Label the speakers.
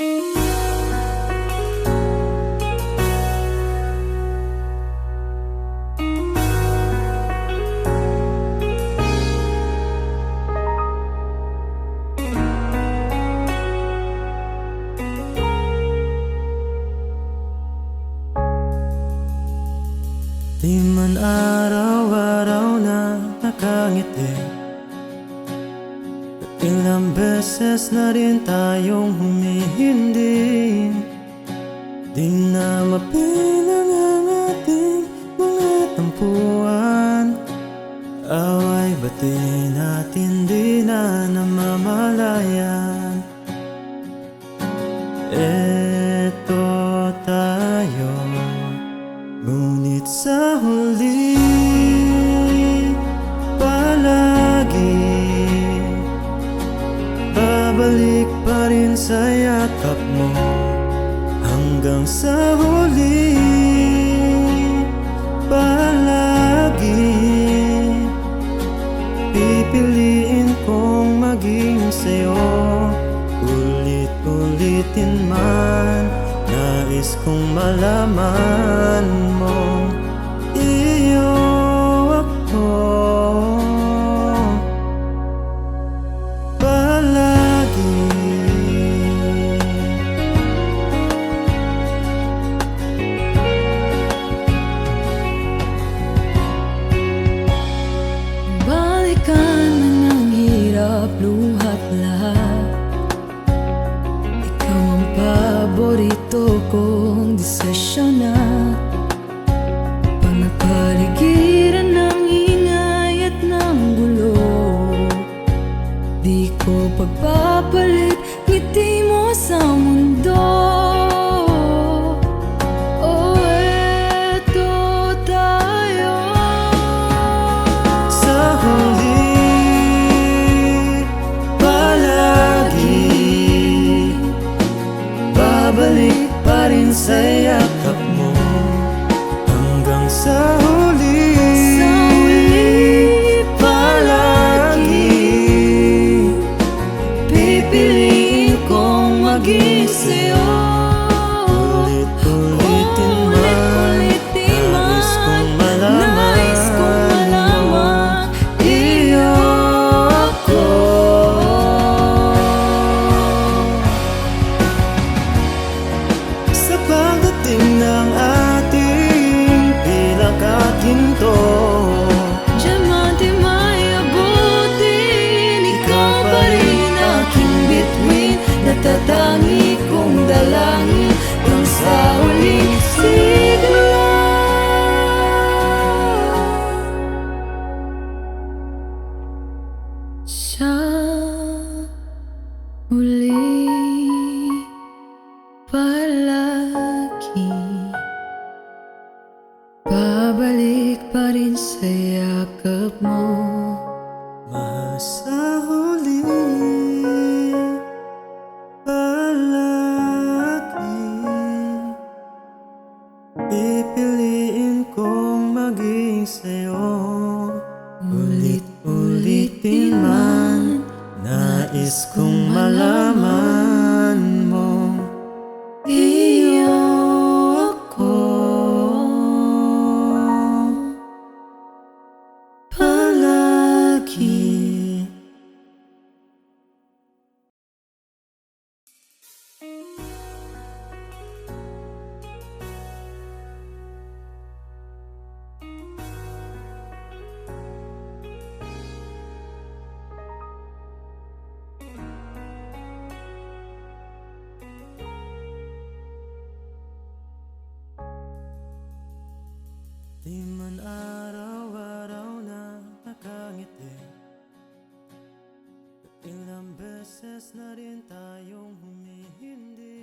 Speaker 1: Di man araw-araw na nakangiti, ilang beses na rin tayong humihindi. Di na mapilang ang ating mga tampuan, away bati natin di na namamalayan. Eto tayo, ngunit sa huli palagi babalik pa rin sa yakap mo. Hanggang sa huli palagi pipiliin kong maging sa'yo. Ulit-ulitin man, nais kong malaman mo, iyo ako palagi.
Speaker 2: Balikan man ang hirap, luhat lahat. Ikaw ang paborito kong desisyon na panapaligiran ng ingay at ng gulo. Di ko pagpapalit ngiti mo sa mundo. Oh, eto tayo.
Speaker 1: Sa huli palagi babalik pa rin sa yakap mo. Hanggang sa huli palagi pipiliin kong maging sa'yo. Ulit-ulitin man, nais kong malaman, iyo ako. Sa pagdating ng ating pinakaginto,
Speaker 2: Diamante may abutin, ikaw pa rin aking bituin. Natatangi kong dalangin hanggang sa huling sigla. Sa huli palagi babalik pa rin sa yakap mo.
Speaker 1: mahal sa huli palagi pipiliin kong maging sa'yo. Ulit-ulitin man, nais kong malaman mo, iyo ako palagi. Di man araw-araw na nakangiti, ilang beses na rin tayong humihindi.